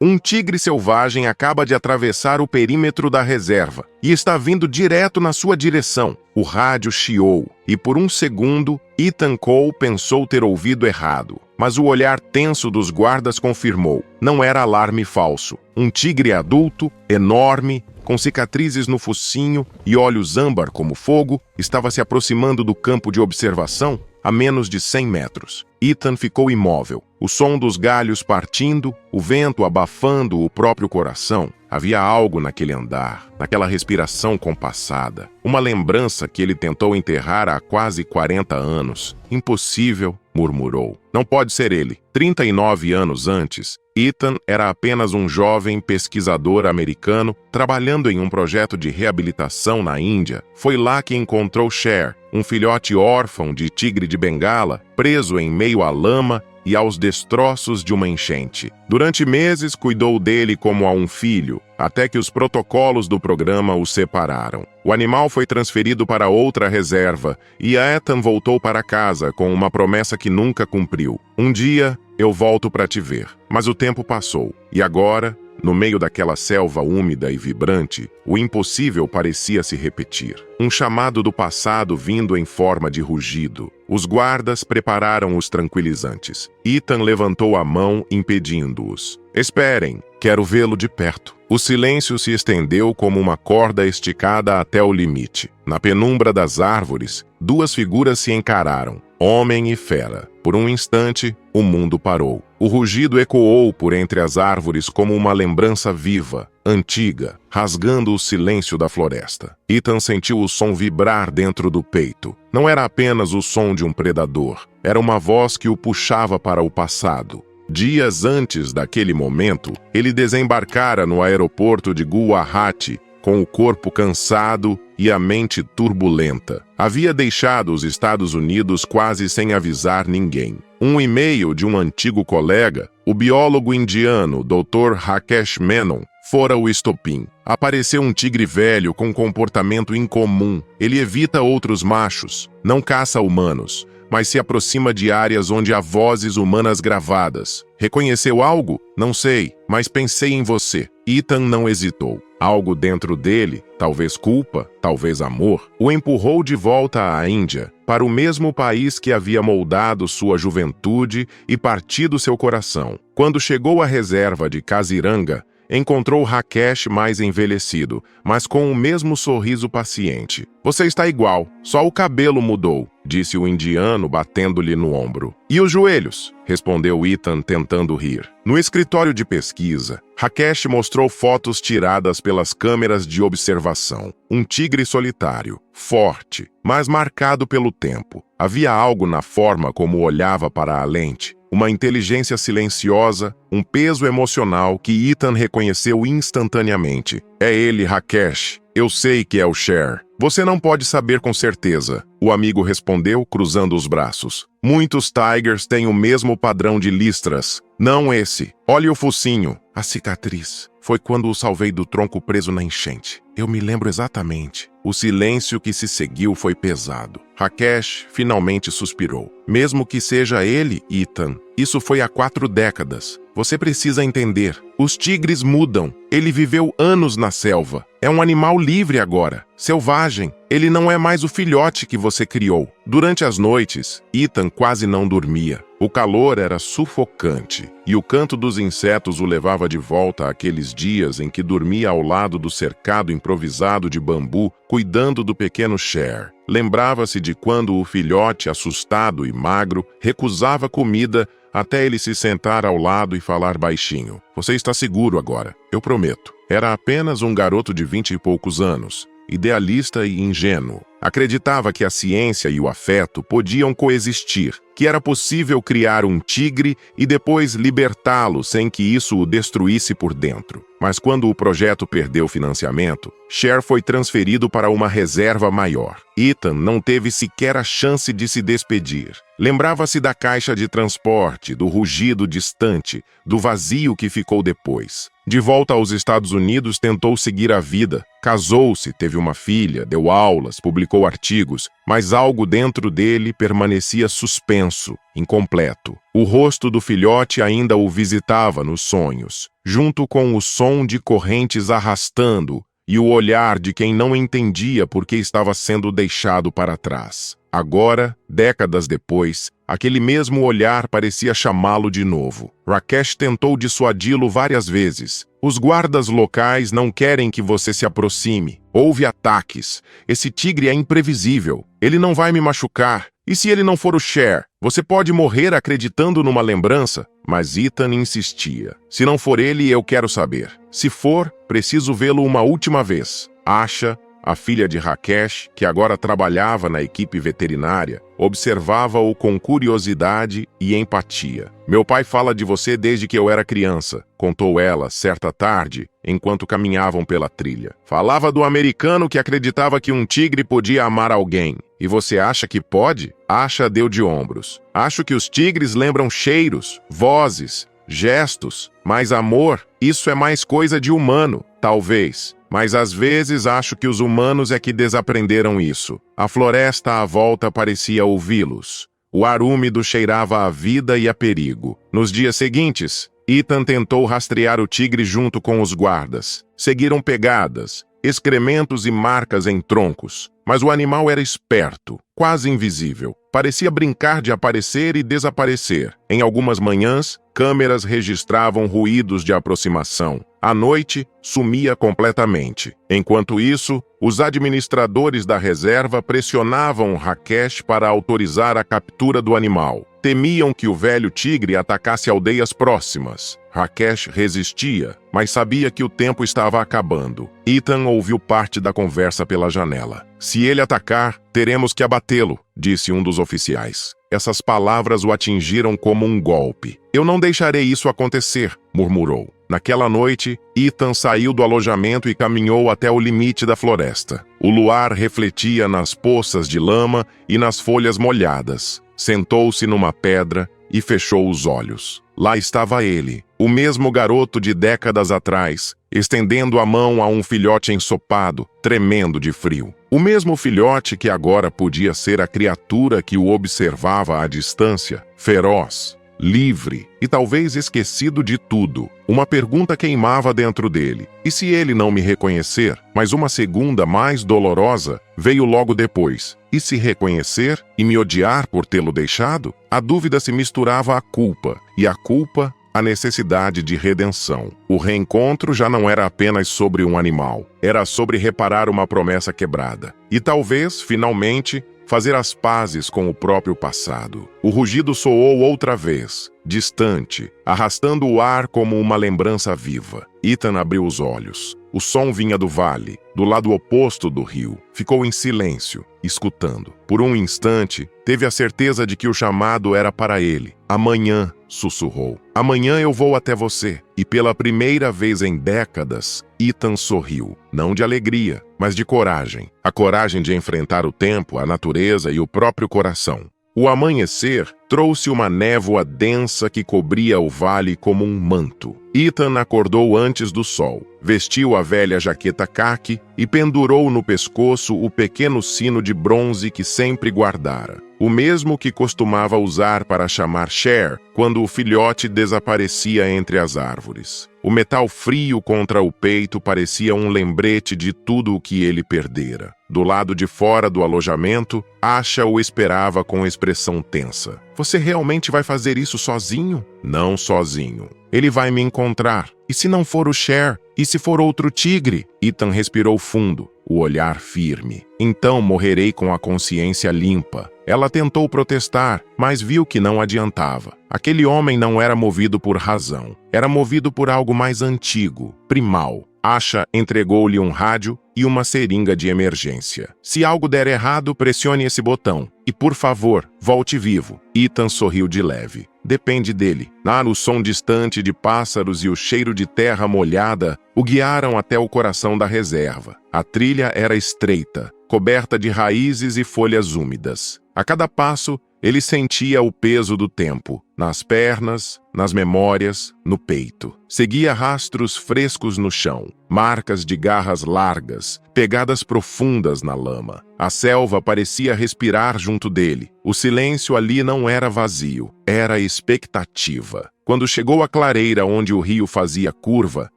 Um tigre selvagem acaba de atravessar o perímetro da reserva e está vindo direto na sua direção. O rádio chiou e por um segundo, Ethan Cole pensou ter ouvido errado. Mas o olhar tenso dos guardas confirmou. Não era alarme falso. Um tigre adulto, enorme, com cicatrizes no focinho e olhos âmbar como fogo, estava se aproximando do campo de observação a menos de 100 metros. Ethan ficou imóvel. O som dos galhos partindo, o vento abafando o próprio coração. Havia algo naquele andar, naquela respiração compassada. Uma lembrança que ele tentou enterrar há quase 40 anos. Impossível, murmurou. Não pode ser ele. 39 anos antes, Ethan era apenas um jovem pesquisador americano trabalhando em um projeto de reabilitação na Índia. Foi lá que encontrou Cher, um filhote órfão de tigre de Bengala, preso em meio à lama e aos destroços de uma enchente. Durante meses cuidou dele como a um filho, até que os protocolos do programa o separaram. O animal foi transferido para outra reserva e Ethan voltou para casa com uma promessa que nunca cumpriu. Um dia, eu volto para te ver. Mas o tempo passou, e agora, no meio daquela selva úmida e vibrante, o impossível parecia se repetir. Um chamado do passado vindo em forma de rugido. Os guardas prepararam os tranquilizantes. Ethan levantou a mão, impedindo-os. Esperem, quero vê-lo de perto. O silêncio se estendeu como uma corda esticada até o limite. Na penumbra das árvores, duas figuras se encararam, homem e fera. Por um instante, o mundo parou. O rugido ecoou por entre as árvores como uma lembrança viva, antiga, rasgando o silêncio da floresta. Ethan sentiu o som vibrar dentro do peito. Não era apenas o som de um predador, era uma voz que o puxava para o passado. Dias antes daquele momento, ele desembarcara no aeroporto de Guwahati, com o corpo cansado e a mente turbulenta. Havia deixado os Estados Unidos quase sem avisar ninguém. Um e-mail de um antigo colega, o biólogo indiano Dr. Rakesh Menon, fora o estopim. Apareceu um tigre velho com comportamento incomum. Ele evita outros machos, não caça humanos, mas se aproxima de áreas onde há vozes humanas gravadas. Reconheceu algo? Não sei, mas pensei em você. Ethan não hesitou. Algo dentro dele, talvez culpa, talvez amor, o empurrou de volta à Índia, para o mesmo país que havia moldado sua juventude e partido seu coração. Quando chegou à reserva de Kaziranga, encontrou Rakesh mais envelhecido, mas com o mesmo sorriso paciente. Você está igual, só o cabelo mudou, disse o indiano batendo-lhe no ombro. E os joelhos? Respondeu Ethan tentando rir. No escritório de pesquisa, Rakesh mostrou fotos tiradas pelas câmeras de observação. Um tigre solitário, forte, mas marcado pelo tempo. Havia algo na forma como olhava para a lente. Uma inteligência silenciosa, um peso emocional que Ethan reconheceu instantaneamente. É ele, Rakesh. Eu sei que é o Cher. Você não pode saber com certeza, o amigo respondeu, cruzando os braços. Muitos tigers têm o mesmo padrão de listras. Não esse. Olhe o focinho. A cicatriz. Foi quando o salvei do tronco preso na enchente. Eu me lembro exatamente. O silêncio que se seguiu foi pesado. Rakesh finalmente suspirou. Mesmo que seja ele, Ethan, isso foi há 4 décadas. Você precisa entender. Os tigres mudam. Ele viveu anos na selva. É um animal livre agora, selvagem. Ele não é mais o filhote que você criou. Durante as noites, Ethan quase não dormia. O calor era sufocante e o canto dos insetos o levava de volta àqueles dias em que dormia ao lado do cercado improvisado de bambu, cuidando do pequeno Cher. Lembrava-se de quando o filhote, assustado e magro, recusava comida até ele se sentar ao lado e falar baixinho. Você está seguro agora, eu prometo. Era apenas um garoto de 20 e poucos anos, idealista e ingênuo. Acreditava que a ciência e o afeto podiam coexistir, que era possível criar um tigre e depois libertá-lo sem que isso o destruísse por dentro. Mas quando o projeto perdeu financiamento, Cher foi transferido para uma reserva maior. Ethan não teve sequer a chance de se despedir. Lembrava-se da caixa de transporte, do rugido distante, do vazio que ficou depois. De volta aos Estados Unidos, tentou seguir a vida. Casou-se, teve uma filha, deu aulas, publicou publicou artigos, mas algo dentro dele permanecia suspenso, incompleto. O rosto do filhote ainda o visitava nos sonhos, junto com o som de correntes arrastando e o olhar de quem não entendia por que estava sendo deixado para trás. Agora, décadas depois, aquele mesmo olhar parecia chamá-lo de novo. Rakesh tentou dissuadi-lo várias vezes. Os guardas locais não querem que você se aproxime. Houve ataques. Esse tigre é imprevisível. Ele não vai me machucar. E se ele não for o Cher? Você pode morrer acreditando numa lembrança? Mas Ethan insistia. Se não for ele, eu quero saber. Se for, preciso vê-lo uma última vez. Asha, a filha de Rakesh, que agora trabalhava na equipe veterinária, observava-o com curiosidade e empatia. Meu pai fala de você desde que eu era criança, contou ela certa tarde, enquanto caminhavam pela trilha. Falava do americano que acreditava que um tigre podia amar alguém. E você acha que pode? Asha deu de ombros. Acho que os tigres lembram cheiros, vozes, gestos, mas amor, isso é mais coisa de humano, talvez. Mas às vezes acho que os humanos é que desaprenderam isso. A floresta à volta parecia ouvi-los. O ar úmido cheirava a vida e a perigo. Nos dias seguintes, Ethan tentou rastrear o tigre junto com os guardas. Seguiram pegadas, excrementos e marcas em troncos. Mas o animal era esperto, quase invisível. Parecia brincar de aparecer e desaparecer. Em algumas manhãs, câmeras registravam ruídos de aproximação. À noite, sumia completamente. Enquanto isso, os administradores da reserva pressionavam Rakesh para autorizar a captura do animal. Temiam que o velho tigre atacasse aldeias próximas. Rakesh resistia, mas sabia que o tempo estava acabando. Ethan ouviu parte da conversa pela janela. Se ele atacar, teremos que abatê-lo, disse um dos oficiais. Essas palavras o atingiram como um golpe. Eu não deixarei isso acontecer, murmurou. Naquela noite, Ethan saiu do alojamento e caminhou até o limite da floresta. O luar refletia nas poças de lama e nas folhas molhadas. Sentou-se numa pedra e fechou os olhos. Lá estava ele, o mesmo garoto de décadas atrás, estendendo a mão a um filhote ensopado, tremendo de frio. O mesmo filhote que agora podia ser a criatura que o observava à distância, feroz, livre e talvez esquecido de tudo. Uma pergunta queimava dentro dele. E se ele não me reconhecer? Mas uma segunda, mais dolorosa, veio logo depois. E se reconhecer e me odiar por tê-lo deixado? A dúvida se misturava à culpa, e a culpa, a necessidade de redenção. O reencontro já não era apenas sobre um animal, era sobre reparar uma promessa quebrada. E talvez, finalmente, fazer as pazes com o próprio passado. O rugido soou outra vez, distante, arrastando o ar como uma lembrança viva. Ethan abriu os olhos. O som vinha do vale, do lado oposto do rio. Ficou em silêncio, escutando. Por um instante, teve a certeza de que o chamado era para ele. Amanhã, sussurrou. Amanhã eu vou até você. E pela primeira vez em décadas, Ethan sorriu. Não de alegria, mas de coragem. A coragem de enfrentar o tempo, a natureza e o próprio coração. O amanhecer trouxe uma névoa densa que cobria o vale como um manto. Ethan acordou antes do sol, vestiu a velha jaqueta caqui e pendurou no pescoço o pequeno sino de bronze que sempre guardara. O mesmo que costumava usar para chamar Cher quando o filhote desaparecia entre as árvores. O metal frio contra o peito parecia um lembrete de tudo o que ele perdera. Do lado de fora do alojamento, Asha o esperava com expressão tensa. Você realmente vai fazer isso sozinho? Não sozinho. Ele vai me encontrar. E se não for o Cher? E se for outro tigre? Ethan respirou fundo, o olhar firme. Então morrerei com a consciência limpa. Ela tentou protestar, mas viu que não adiantava. Aquele homem não era movido por razão. Era movido por algo mais antigo, primal. Asha entregou-lhe um rádio e uma seringa de emergência. Se algo der errado, pressione esse botão. E, por favor, volte vivo. Ethan sorriu de leve. Depende dele. O som distante de pássaros e o cheiro de terra molhada o guiaram até o coração da reserva. A trilha era estreita, coberta de raízes e folhas úmidas. A cada passo, ele sentia o peso do tempo, nas pernas, nas memórias, no peito. Seguia rastros frescos no chão, marcas de garras largas, pegadas profundas na lama. A selva parecia respirar junto dele. O silêncio ali não era vazio, era expectativa. Quando chegou à clareira onde o rio fazia curva,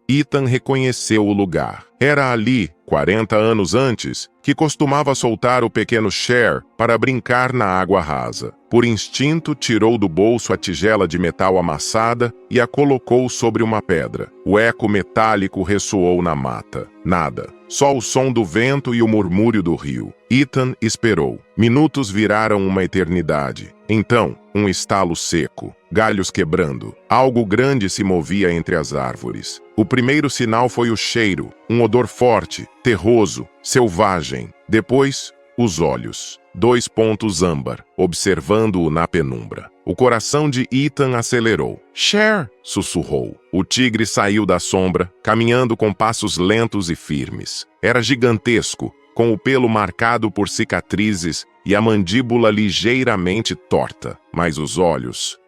Ethan reconheceu o lugar. Era ali, 40 anos antes, que costumava soltar o pequeno Cher para brincar na água rasa. Por instinto, tirou do bolso a tigela de metal amassada e a colocou sobre uma pedra. O eco metálico ressoou na mata. Nada. Só o som do vento e o murmúrio do rio. Ethan esperou. Minutos viraram uma eternidade. Então, um estalo seco, galhos quebrando. Algo grande se movia entre as árvores. O primeiro sinal foi o cheiro, um odor forte, terroso, selvagem. Depois, os olhos. 2 pontos âmbar, observando-o na penumbra. O coração de Ethan acelerou. Cher! Sussurrou. O tigre saiu da sombra, caminhando com passos lentos e firmes. Era gigantesco, com o pelo marcado por cicatrizes e a mandíbula ligeiramente torta. Mas os olhos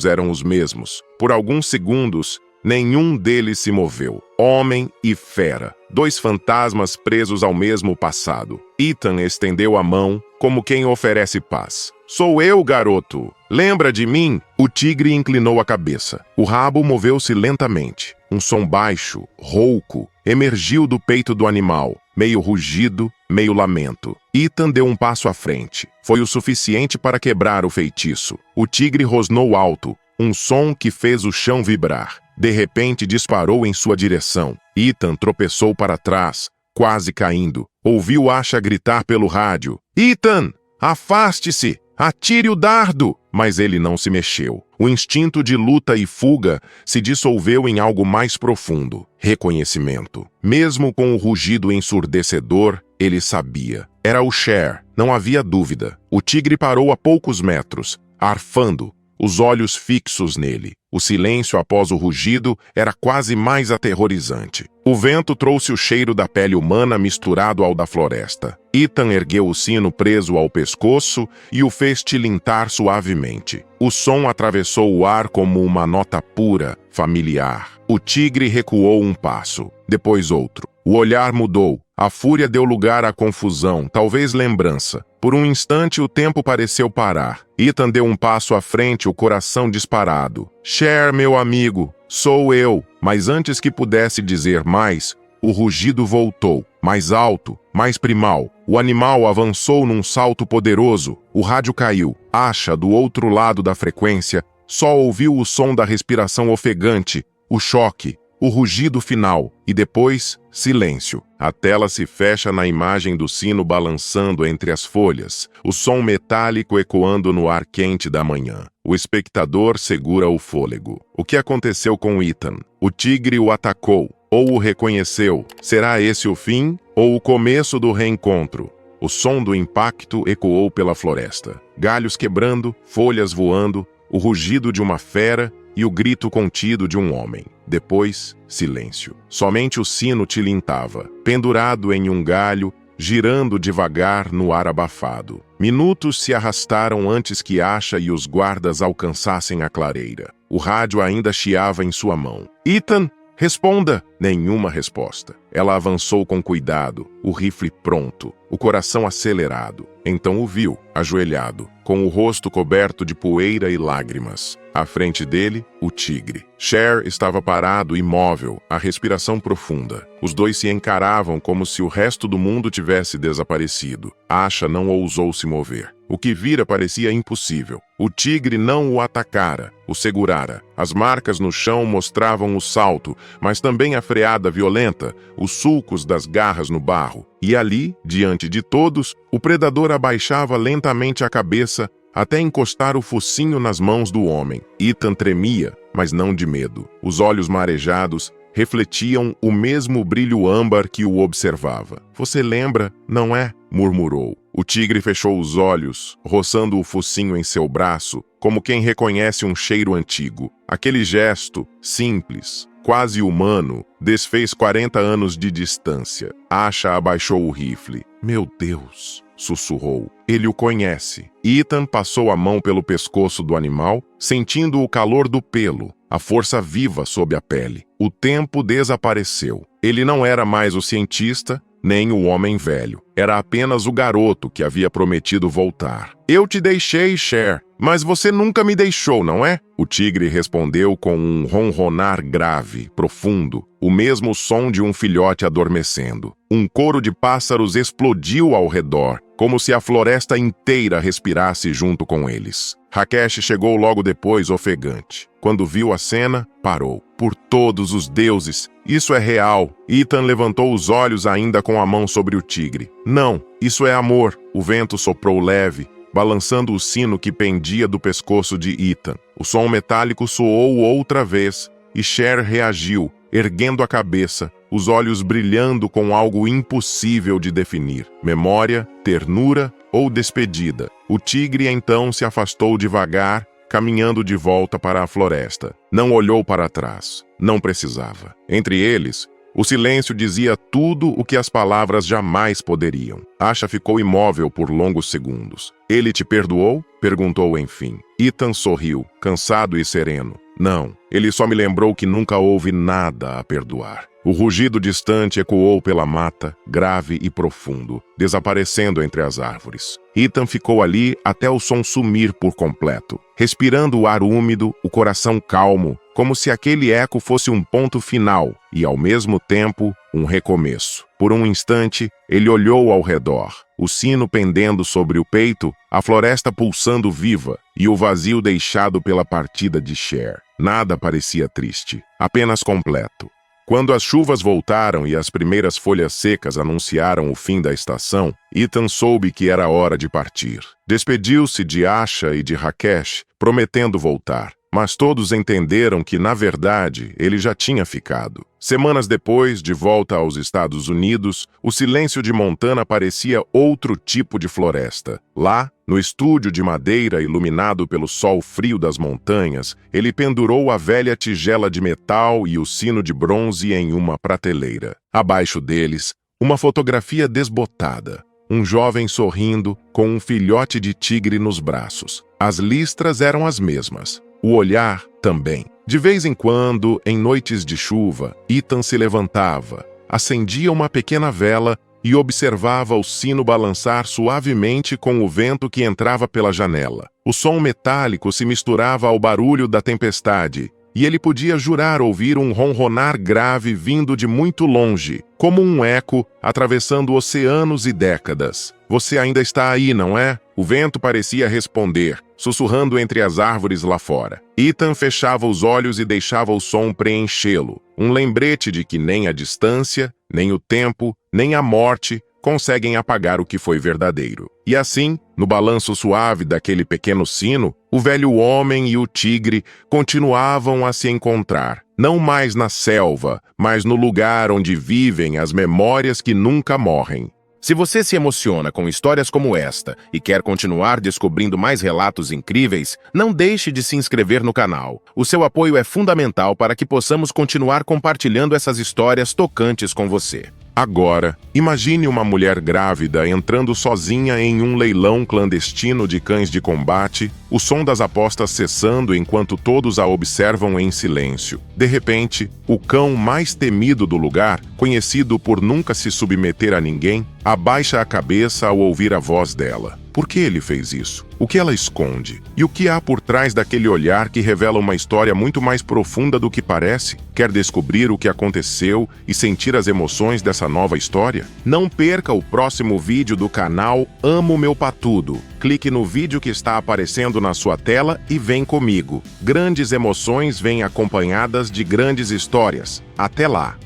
eram os mesmos. Por alguns segundos, nenhum deles se moveu. Homem e fera. 2 fantasmas presos ao mesmo passado. Ethan estendeu a mão, como quem oferece paz. Sou eu, garoto! Lembra de mim? O tigre inclinou a cabeça. O rabo moveu-se lentamente. Um som baixo, rouco, emergiu do peito do animal, meio rugido, meio lamento. Ethan deu um passo à frente. Foi o suficiente para quebrar o feitiço. O tigre rosnou alto, um som que fez o chão vibrar. De repente disparou em sua direção. Ethan tropeçou para trás, quase caindo. Ouviu Asha gritar pelo rádio. Ethan, afaste-se! Atire o dardo! Mas ele não se mexeu. O instinto de luta e fuga se dissolveu em algo mais profundo. Reconhecimento. Mesmo com o rugido ensurdecedor, ele sabia. Era o Cher, não havia dúvida. O tigre parou a poucos metros, arfando, os olhos fixos nele. O silêncio após o rugido era quase mais aterrorizante. O vento trouxe o cheiro da pele humana misturado ao da floresta. Ethan ergueu o sino preso ao pescoço e o fez tilintar suavemente. O som atravessou o ar como uma nota pura, familiar. O tigre recuou um passo, depois outro. O olhar mudou. A fúria deu lugar à confusão, talvez lembrança. Por um instante, o tempo pareceu parar. Ethan deu um passo à frente, o coração disparado. Cher, meu amigo, sou eu. Mas antes que pudesse dizer mais, o rugido voltou. Mais alto, mais primal. O animal avançou num salto poderoso. O rádio caiu. Asha, do outro lado da frequência, só ouviu o som da respiração ofegante, o choque, o rugido final e depois, silêncio. A tela se fecha na imagem do sino balançando entre as folhas, o som metálico ecoando no ar quente da manhã. O espectador segura o fôlego. O que aconteceu com Ethan? O tigre o atacou, ou o reconheceu. Será esse o fim ou o começo do reencontro? O som do impacto ecoou pela floresta. Galhos quebrando, folhas voando, o rugido de uma fera e o grito contido de um homem. Depois, silêncio. Somente o sino tilintava, pendurado em um galho, girando devagar no ar abafado. Minutos se arrastaram antes que Asha e os guardas alcançassem a clareira. O rádio ainda chiava em sua mão. Ethan, responda! Nenhuma resposta. Ela avançou com cuidado, o rifle pronto, o coração acelerado. Então o viu, ajoelhado, com o rosto coberto de poeira e lágrimas. À frente dele, o tigre. Cher estava parado, imóvel, a respiração profunda. Os dois se encaravam como se o resto do mundo tivesse desaparecido. Asha não ousou se mover. O que vira parecia impossível. O tigre não o atacara, o segurara. As marcas no chão mostravam o salto, mas também a freada violenta, os sulcos das garras no barro. E ali, diante de todos, o predador abaixava lentamente a cabeça até encostar o focinho nas mãos do homem. Ethan tremia, mas não de medo. Os olhos marejados refletiam o mesmo brilho âmbar que o observava. Você lembra, não é? Murmurou. O tigre fechou os olhos, roçando o focinho em seu braço, como quem reconhece um cheiro antigo. Aquele gesto, simples, quase humano, desfez 40 anos de distância. Asha abaixou o rifle. Meu Deus, sussurrou. Ele o conhece. Ethan passou a mão pelo pescoço do animal, sentindo o calor do pelo, a força viva sob a pele. O tempo desapareceu. Ele não era mais o cientista, nem o homem velho. Era apenas o garoto que havia prometido voltar. Eu te deixei, Cher, mas você nunca me deixou, não é? O tigre respondeu com um ronronar grave, profundo, o mesmo som de um filhote adormecendo. Um coro de pássaros explodiu ao redor, como se a floresta inteira respirasse junto com eles. Rakesh chegou logo depois, ofegante. Quando viu a cena, parou. Por todos os deuses, isso é real. Ethan levantou os olhos ainda com a mão sobre o tigre. Não, isso é amor. O vento soprou leve, balançando o sino que pendia do pescoço de Ethan. O som metálico soou outra vez, e Cher reagiu, erguendo a cabeça, os olhos brilhando com algo impossível de definir. Memória, ternura ou despedida. O tigre então se afastou devagar, caminhando de volta para a floresta. Não olhou para trás. Não precisava. Entre eles, o silêncio dizia tudo o que as palavras jamais poderiam. Asha ficou imóvel por longos segundos. Ele te perdoou? Perguntou enfim. Ethan sorriu, cansado e sereno. Não, ele só me lembrou que nunca houve nada a perdoar. O rugido distante ecoou pela mata, grave e profundo, desaparecendo entre as árvores. Ethan ficou ali até o som sumir por completo, respirando o ar úmido, o coração calmo, como se aquele eco fosse um ponto final e, ao mesmo tempo, um recomeço. Por um instante, ele olhou ao redor, o sino pendendo sobre o peito, a floresta pulsando viva e o vazio deixado pela partida de Cher. Nada parecia triste, apenas completo. Quando as chuvas voltaram e as primeiras folhas secas anunciaram o fim da estação, Ethan soube que era hora de partir. Despediu-se de Asha e de Rakesh, prometendo voltar. Mas todos entenderam que, na verdade, ele já tinha ficado. Semanas depois, de volta aos Estados Unidos, o silêncio de Montana parecia outro tipo de floresta. Lá, no estúdio de madeira iluminado pelo sol frio das montanhas, ele pendurou a velha tigela de metal e o sino de bronze em uma prateleira. Abaixo deles, uma fotografia desbotada. Um jovem sorrindo, com um filhote de tigre nos braços. As listras eram as mesmas. O olhar também. De vez em quando, em noites de chuva, Ethan se levantava, acendia uma pequena vela e observava o sino balançar suavemente com o vento que entrava pela janela. O som metálico se misturava ao barulho da tempestade, e ele podia jurar ouvir um ronronar grave vindo de muito longe, como um eco atravessando oceanos e décadas. Você ainda está aí, não é? O vento parecia responder, sussurrando entre as árvores lá fora. Ethan fechava os olhos e deixava o som preenchê-lo, um lembrete de que nem a distância, nem o tempo, nem a morte conseguem apagar o que foi verdadeiro. E assim, no balanço suave daquele pequeno sino, o velho homem e o tigre continuavam a se encontrar, não mais na selva, mas no lugar onde vivem as memórias que nunca morrem. Se você se emociona com histórias como esta e quer continuar descobrindo mais relatos incríveis, não deixe de se inscrever no canal. O seu apoio é fundamental para que possamos continuar compartilhando essas histórias tocantes com você. Agora, imagine uma mulher grávida entrando sozinha em um leilão clandestino de cães de combate, o som das apostas cessando enquanto todos a observam em silêncio. De repente, o cão mais temido do lugar, conhecido por nunca se submeter a ninguém, abaixa a cabeça ao ouvir a voz dela. Por que ele fez isso? O que ela esconde? E o que há por trás daquele olhar que revela uma história muito mais profunda do que parece? Quer descobrir o que aconteceu e sentir as emoções dessa nova história? Não perca o próximo vídeo do canal Amo Meu Patudo. Clique no vídeo que está aparecendo na sua tela e vem comigo. Grandes emoções vêm acompanhadas de grandes histórias. Até lá!